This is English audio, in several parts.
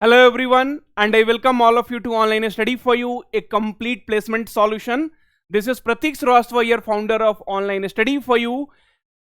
Hello everyone, and I welcome all of you to Online Study for You, a complete placement solution. This is Pratik Srivastava, your founder of Online Study for You.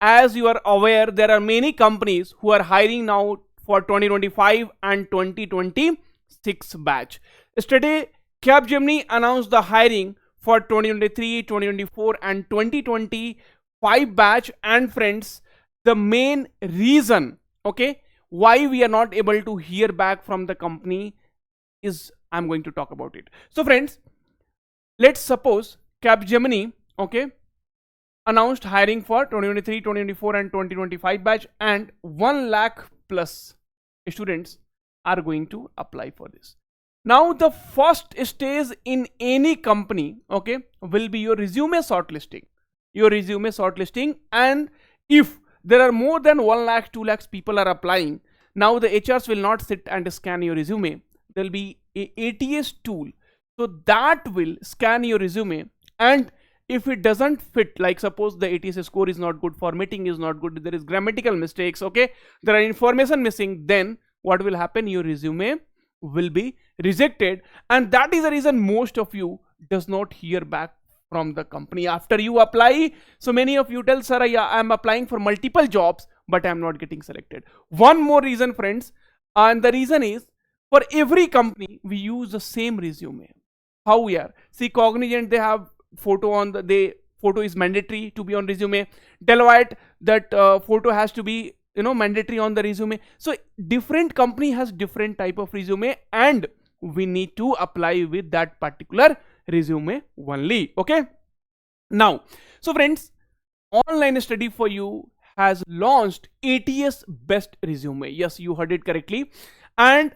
As you are aware, there are many companies who are hiring now for 2025 and 2026 batch. Yesterday, Capgemini announced the hiring for 2023, 2024 and 2025 batch. And friends, the main reason, okay, why we are not able to hear back from the company is I'm going to talk about it. So friends, let's suppose Capgemini, okay, announced hiring for 2023, 2024 and 2025 batch, and 1 lakh plus students are going to apply for this. Now the first stage in any company, okay, will be your resume shortlisting. And if there are more than 1 lakh, 2 lakhs people are applying, now the HRs will not sit and scan your resume. There will be a ATS tool, so that will scan your resume, and if it doesn't fit, like suppose the ATS score is not good, formatting is not good, there is grammatical mistakes, okay, there are information missing, then what will happen? Your resume will be rejected, and that is the reason most of you does not hear back from the company after you apply. So many of you tell, sir, yeah, I'm applying for multiple jobs, but I'm not getting selected. One more reason, friends, and the reason is, for every company we use the same resume. How we are? See, Cognizant, they have photo on the photo is mandatory to be on resume. Deloitte, that photo has to be mandatory on the resume. So different company has different type of resume, and we need to apply with that particular resume only. Okay, now, so friends, Online Study for You has launched ATS best resume. Yes, you heard it correctly. And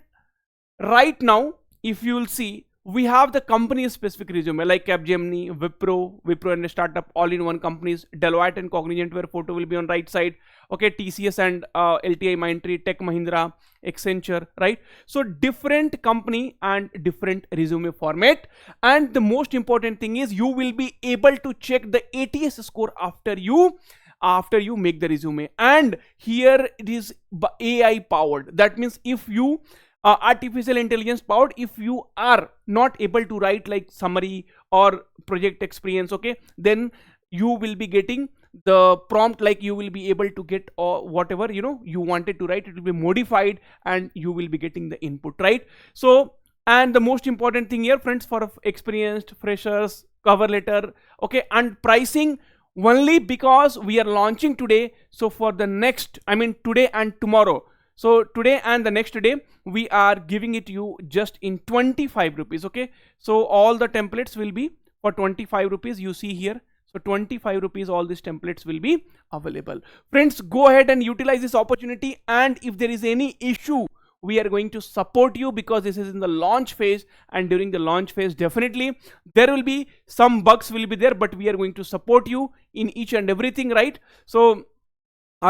right now, if you will see, we have the company specific resume like Capgemini, Wipro and a startup all in one companies, Deloitte and Cognizant, where photo will be on right side. Okay, TCS and LTI, Mindtree, Tech Mahindra, Accenture, right? So different company and different resume format. And the most important thing is you will be able to check the ATS score after you make the resume. And here it is AI powered. That means if you artificial intelligence powered, if you are not able to write like summary or project experience, okay, then you will be getting the prompt, like you will be able to get whatever you wanted to write, it will be modified and you will be getting the input, right? So, and the most important thing here, friends, for experienced freshers, cover letter, okay, and pricing only because we are launching today. So for the next, I mean today and tomorrow, so today and the next day, we are giving it to you just in 25 rupees. Okay, so all the templates will be for 25 rupees. You see here, so 25 rupees, all these templates will be available. Friends, go ahead and utilize this opportunity. And if there is any issue, we are going to support you, because this is in the launch phase, and during the launch phase, definitely there will be some bugs will be there, but we are going to support you in each and everything, right? So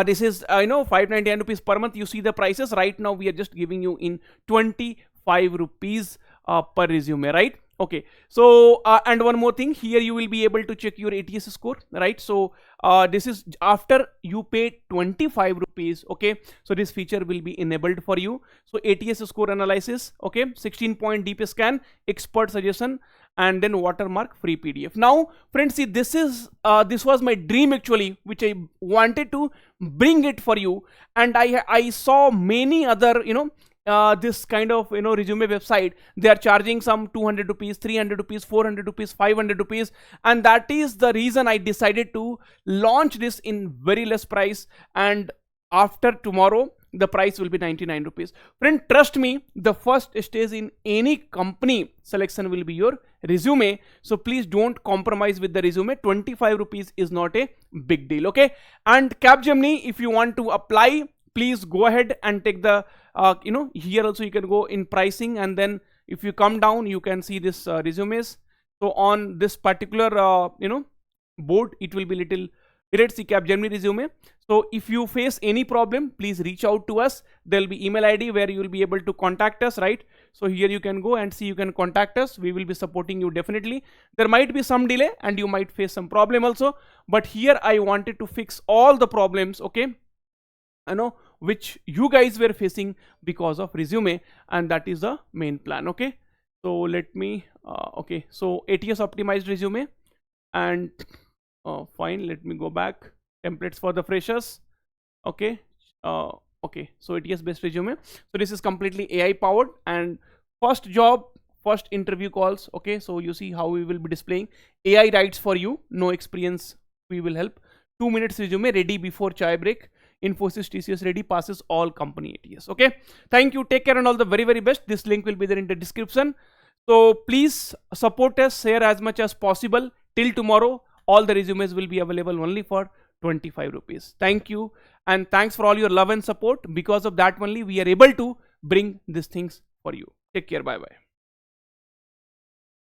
this is 599 rupees per month. You see the prices right now, we are just giving you in 25 rupees per resume, right? Okay, so and one more thing, here you will be able to check your ATS score, right? So this is after you pay 25 rupees. Okay, so this feature will be enabled for you. So ATS score analysis, okay, 16-point deep scan, expert suggestion, and then watermark free PDF. Now friends, see, this was my dream actually, which I wanted to bring it for you. And I saw many other this kind of resume website, they are charging some 200 rupees, 300 rupees, 400 rupees, 500 rupees, and that is the reason I decided to launch this in very less price. And after tomorrow, the price will be 99 rupees. Friend, trust me, the first stage in any company selection will be your resume. So please don't compromise with the resume. 25 rupees is not a big deal. Okay, and Capgemini, if you want to apply, please go ahead and take the here also you can go in pricing, and then if you come down, you can see this resumes. So on this particular board, it will be little, let's see, Capgemini resume. So if you face any problem, please reach out to us. There will be email ID where you will be able to contact us, right? So here you can go and see, you can contact us. We will be supporting you definitely. There might be some delay and you might face some problem also, but here I wanted to fix all the problems. Okay, which you guys were facing because of resume, and that is the main plan. Okay, so let me okay, so ATS optimized resume, and fine, let me go back. Templates for the freshers. Okay, okay, so ATS based resume. So this is completely AI powered, and first job, first interview calls. Okay, so you see how we will be displaying. AI writes for you, no experience, we will help. 2 minutes resume ready before chai break. Infosys TCS ready, passes all company ATS. Okay, thank you, take care, and all the very, very best. This link will be there in the description. So please support us, share as much as possible. Till tomorrow, all the resumes will be available only for 25 rupees. Thank you, and thanks for all your love and support. Because of that only we are able to bring these things for you. Take care, bye bye.